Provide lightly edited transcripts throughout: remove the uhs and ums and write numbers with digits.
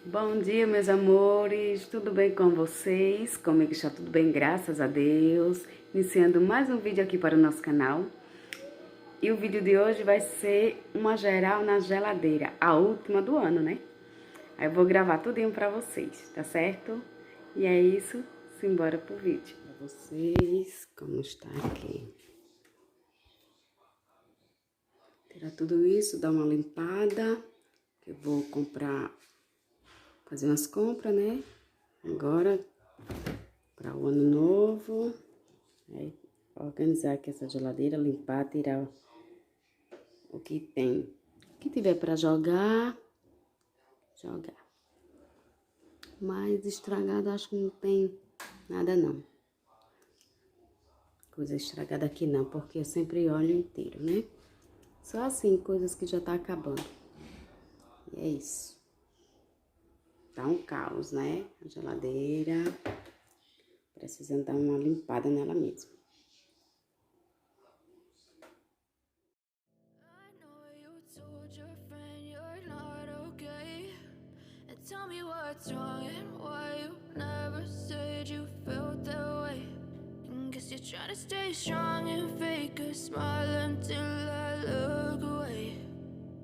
Bom dia, meus amores, tudo bem com vocês? Comigo está tudo bem, graças a Deus. Iniciando mais um vídeo aqui para o nosso canal. E o vídeo de hoje vai ser uma geral na geladeira, a última do ano, né? Aí eu vou gravar tudinho para vocês, tá certo? E é isso, simbora pro vídeo. Para vocês, como está aqui. Tirar tudo isso, dar uma limpada. Eu vou fazer umas compras, né? Agora, para o ano novo. Aí, organizar aqui essa geladeira, limpar, tirar o que tem. O que tiver para jogar. Mas estragado, acho que não tem nada, não. Coisa estragada aqui não, porque eu sempre olho inteiro, né? Só assim, coisas que já tá acabando. E é isso. Tá um caos, né? A geladeira. Precisando dar uma limpada nela mesmo. Tell me what's wrong and why you never said you felt that way. Guess you're trying to stay strong and fake a smile until I look away.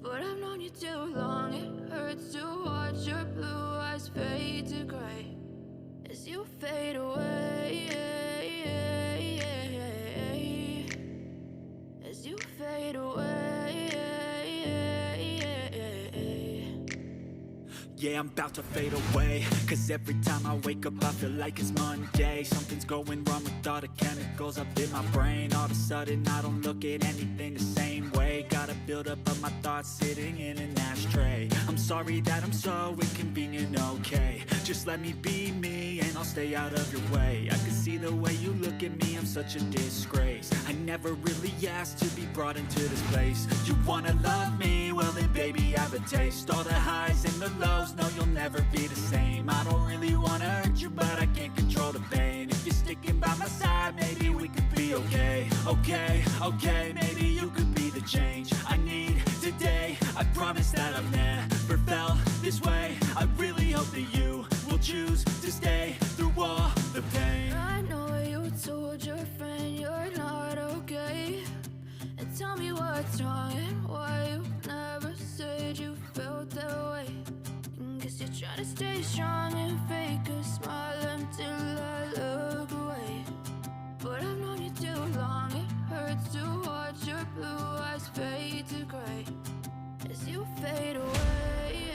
But I've known you too long, it hurts to watch your blue eyes fade to gray as you fade away, as you fade away. Yeah, I'm about to fade away, cause every time I wake up I feel like it's Monday. Something's going wrong with all the chemicals up in my brain. All of a sudden I don't look at anything the same way. Gotta build up of my thoughts sitting in an ashtray. I'm sorry that I'm so inconvenient, okay. Just let me be me and I'll stay out of your way. I can see the way you look at me, I'm such a disgrace. I never really asked to be brought into this place. You wanna love me? Well then baby I have a taste. All the highs and the lows, no you'll never be the same. I don't really wanna hurt you but I can't control the pain. If you're sticking by my side maybe we could be okay. Okay, maybe you could be the change I need today. I promise that I've never felt this way. I really hope that you will choose to stay through all the pain. I know you told your friend you're not okay, and tell me what's wrong and why you never said you felt that way. Guess you're trying to stay strong and fake a smile until I look away. But I've known you too long, it hurts to watch your blue eyes fade to gray as you fade away,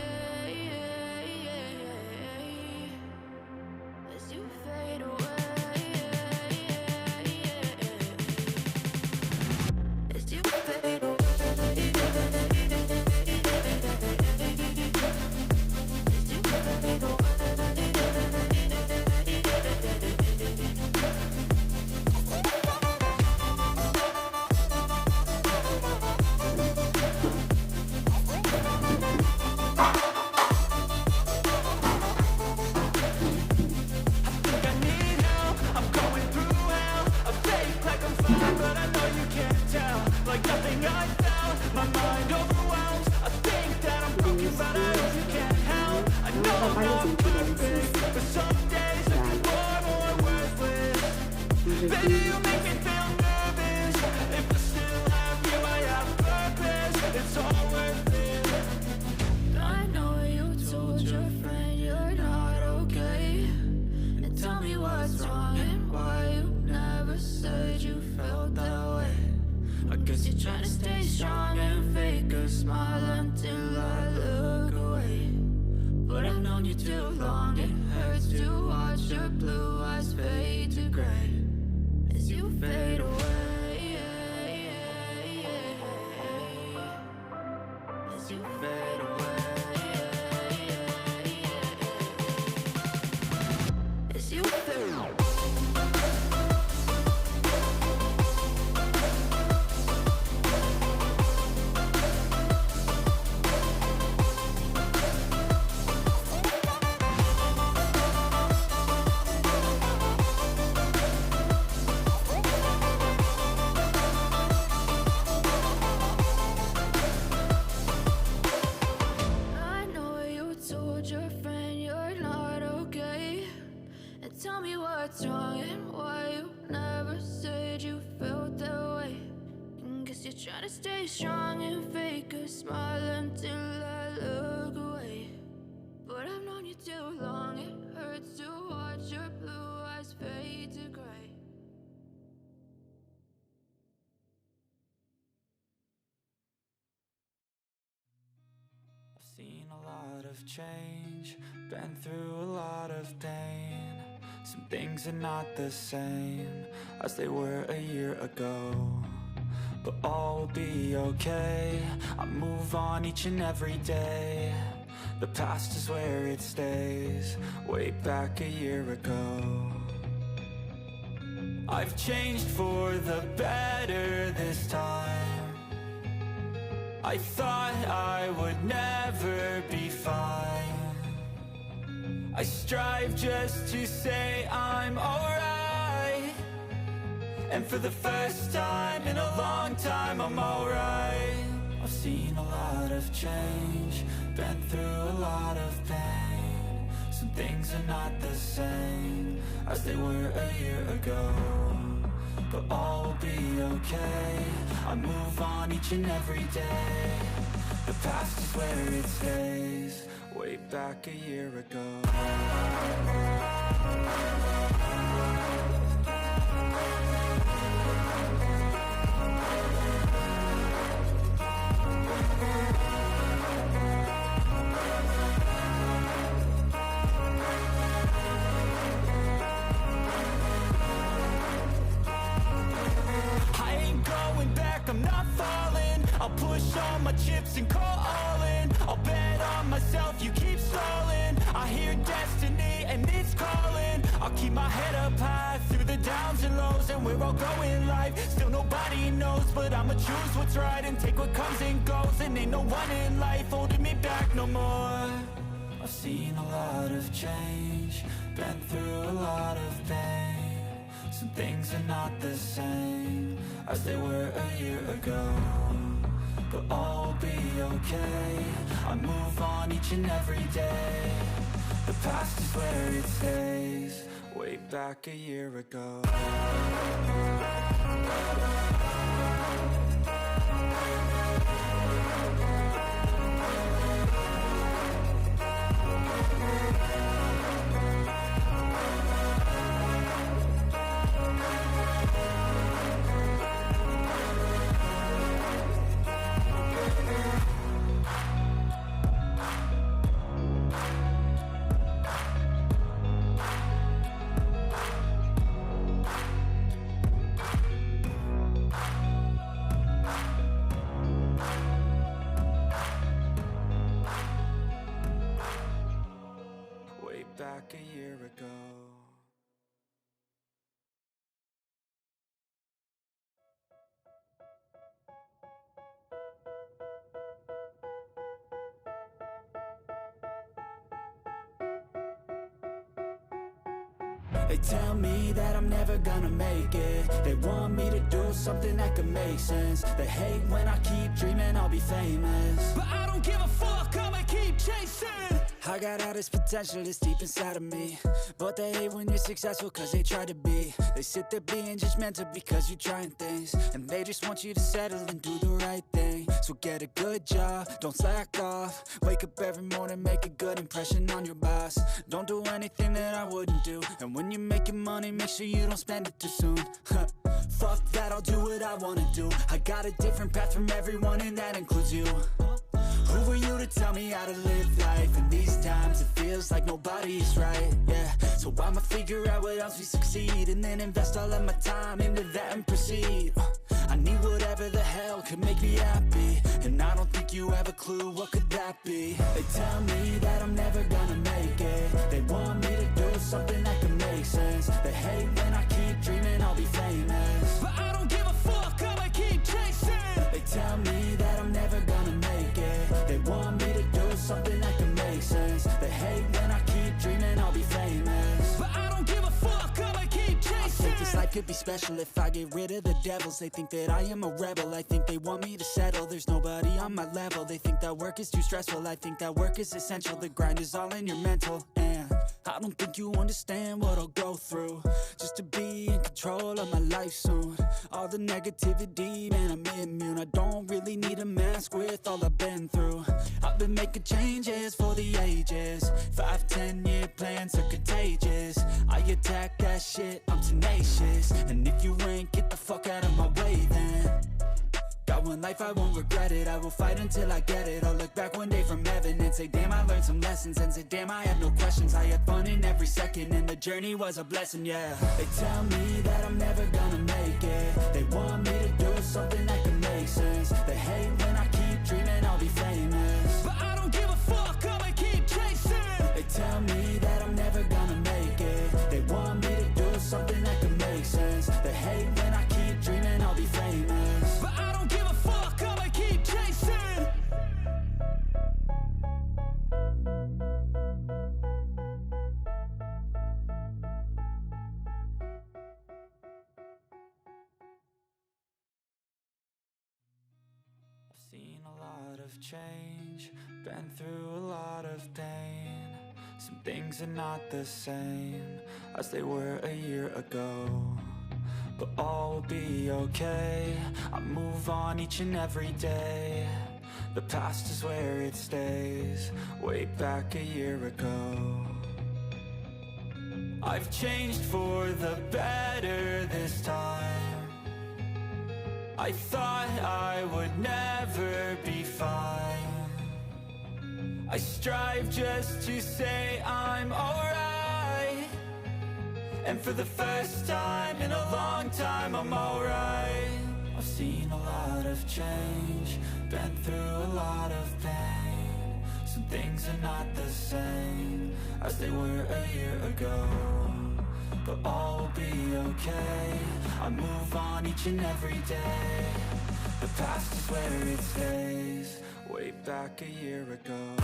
as you fade away, as you fade away. I know you told your friend you're not okay, and tell me what's wrong and why you never said you felt that way. I guess you're trying to stay strong and fake a smile until I look away. But I've known you too long, it hurts to watch your blue eyes fade to gray as you fade away, as you fade away, as you fade away. your friend, you're not okay. And tell me what's wrong and why you never said you felt that way. And guess you're trying to stay strong and fake a smile until I look away. But I've known you too long, it hurts to watch your blue eyes fade to gray. I've seen a lot of change, been through a lot of pain. Some things are not the same as they were a year ago, but all will be okay. I move on each and every day. The past is where it stays, way back a year ago. I've changed for the better this time. I thought I would never be fine. I strive just to say I'm alright, and for the first time in a long time I'm alright. I've seen a lot of change, been through a lot of pain. Some things are not the same as they were a year ago, but all will be okay. I move on each and every day. The past is where it stays, way back a year ago. I'm not falling, I'll push all my chips and call all in. I'll bet on myself, you keep stalling. I hear destiny and it's calling. I'll keep my head up high through the downs and lows, and we're all going life. Still nobody knows, but I'ma choose what's right and take what comes and goes. And ain't no one in life holding me back no more. I've seen a lot of change, been through a lot of pain. Some things are not the same as they were a year ago, but all will be okay. I move on each and every day. The past is where it stays, way back a year ago. Back a year ago. They tell me that I'm never gonna make it. They want me to do something that could make sense. They hate when I keep dreaming I'll be famous, but I don't give a fuck, I'ma keep chasing. I got all this potential that's deep inside of me, but they hate when you're successful cause they try to be. They sit there being judgmental because you're trying things, and they just want you to settle and do the right thing. So get a good job, don't slack off. Wake up every morning, make a good impression on your boss. Don't do anything that I wouldn't do, and when you're making money, make sure you don't spend it too soon. Fuck that, I'll do what I wanna do. I got a different path from everyone, and that includes you. Who are you to tell me how to live life? In these times it feels like nobody's right, yeah. So I'ma figure out what else we succeed, and then invest all of my time into that and proceed. I need whatever the hell could make me happy, and I don't think you have a clue what could that be. They tell me that I'm never gonna make it. They want me to do something that can make sense. They hate when I keep dreaming I'll be famous, but I don't give a fuck, I'ma keep chasing. They tell me that I'm never gonna make it. They want me to do something that can make sense. They hate when I keep dreaming I'll be famous, but I don't give a fuck, I'ma keep chasing. I'll take this life could be special if I get rid of the devils. They think that I am a rebel, I think they want me to settle. There's nobody on my level, they think that work is too stressful. I think that work is essential, the grind is all in your mental. And I don't think you understand what I'll go through just to be in control of my life soon. All the negativity, man, I'm immune. I don't really need a mask with all I've been through. I've been making changes for the ages. 5, 10-year plans are contagious. I attack that shit, I'm tenacious. And if you ain't, get the fuck out of my way then. Got one life, I won't regret it. I will fight until I get it. I'll look back one day from heaven and say, damn, I learned some lessons. And say, damn, I had no questions. I had fun in every second, and the journey was a blessing, yeah. They tell me that I'm never gonna make it. They want me to do something that can make sense. They hate when I keep dreaming I'll be famous, but I don't give a fuck, I'ma keep chasing. They tell me that I'm never gonna make it. They want me to do something that can make sense. They hate when I keep dreaming I'll be famous, but I don't give a fuck, I'ma keep chasing. I've seen a lot of change, been through a lot of pain. Some things are not the same as they were a year ago, but all will be okay. I move on each and every day. The past is where it stays, way back a year ago. I've changed for the better this time. I thought I would never be fine. I strive just to say I'm alright, and for the first time in a long time I'm alright. I've seen a lot of change, been through a lot of pain. Some things are not the same as they were a year ago, but all will be okay. I move on each and every day. The past is where it stays, way back a year ago.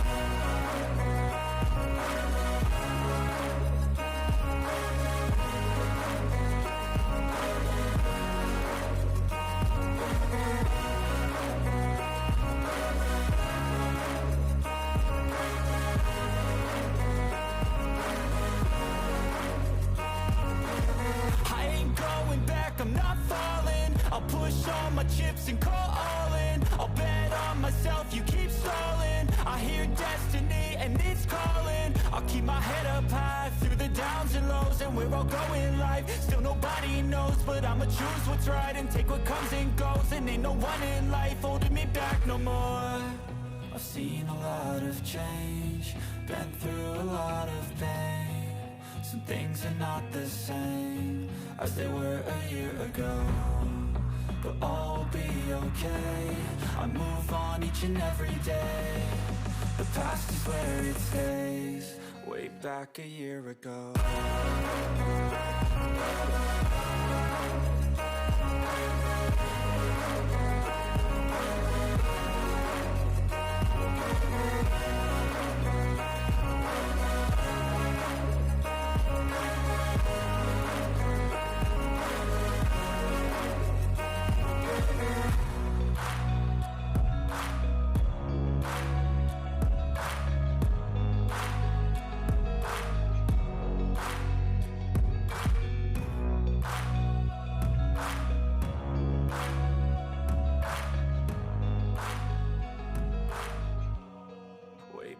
I'm not falling, I'll push all my chips and call all in. I'll bet on myself, you keep stalling. I hear destiny and it's calling. I'll keep my head up high through the downs and lows, and we're all going life. Still nobody knows, but I'ma choose what's right and take what comes and goes. And ain't no one in life holding me back no more. I've seen a lot of change, been through a lot of pain. Some things are not the same as they were a year ago, but all will be okay. I move on each and every day. The past is where it stays, way back a year ago.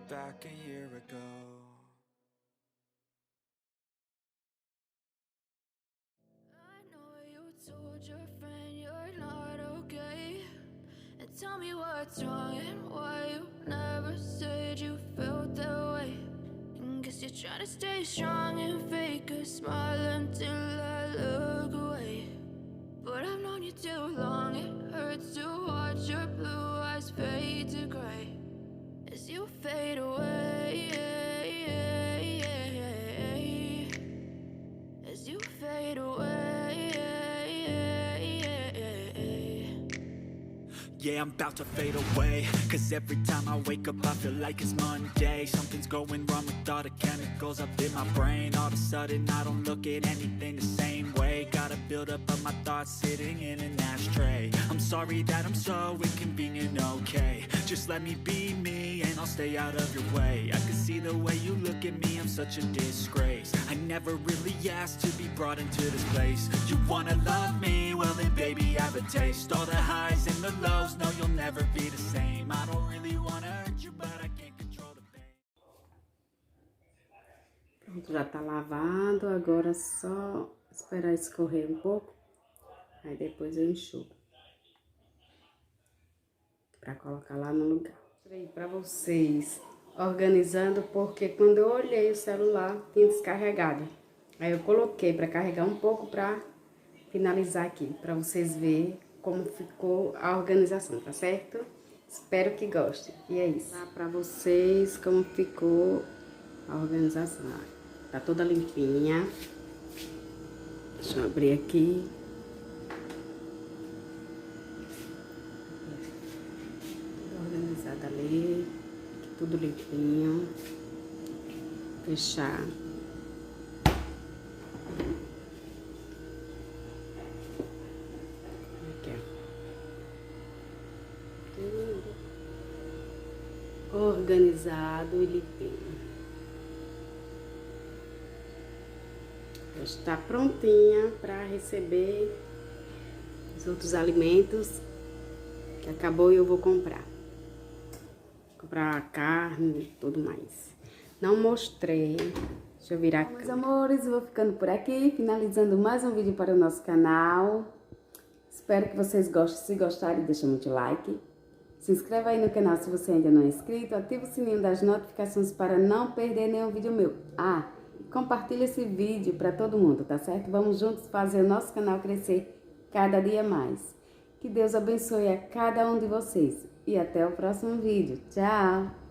Back a year ago. I know you told your friend you're not okay, and tell me what's wrong and why you never said you felt that way. And guess you're trying to stay strong and fake a smile until I look away. But I've known you too long, it hurts to watch your blue eyes fade to gray as you fade away, as you fade away. yeah, I'm about to fade away. Cause every time I wake up I feel like it's Monday. Something's going wrong with all the chemicals up in my brain. All of a sudden I don't look at anything the same way. Gotta build up of my thoughts sitting in an ashtray. I'm sorry that I'm so inconvenient, okay. Just let me be me and I'll stay out of your way. I can see the way you look at me, I'm such a disgrace. I never really asked to be brought into this place. You wanna love me? Well then baby have a taste. All the highs and the lows, no you'll never be the same. I don't really wanna hurt you but I can't control the pain. Pronto, já tá lavado, agora é só esperar escorrer um pouco. Aí depois eu enxugo. Pra colocar lá no lugar. Mostrei pra vocês organizando, porque quando eu olhei o celular tinha descarregado. Aí eu coloquei pra carregar um pouco pra finalizar aqui, pra vocês verem como ficou a organização, tá certo? Espero que gostem. E é isso. Tá pra vocês como ficou a organização. Tá toda limpinha. Deixa eu abrir aqui. Organizada ali, tudo limpinho, fechar. Aqui, ó. Tudo organizado e limpinho. Já está prontinha para receber os outros alimentos que acabou e eu vou comprar. Comprar carne e tudo mais. Não mostrei. Deixa eu virar aqui. Meus amores, vou ficando por aqui, finalizando mais um vídeo para o nosso canal. Espero que vocês gostem. Se gostarem, deixa muito like. Se inscreva aí no canal se você ainda não é inscrito. Ativa o sininho das notificações para não perder nenhum vídeo meu. Ah, compartilha esse vídeo para todo mundo, tá certo? Vamos juntos fazer o nosso canal crescer cada dia mais. Que Deus abençoe a cada um de vocês. E até o próximo vídeo. Tchau!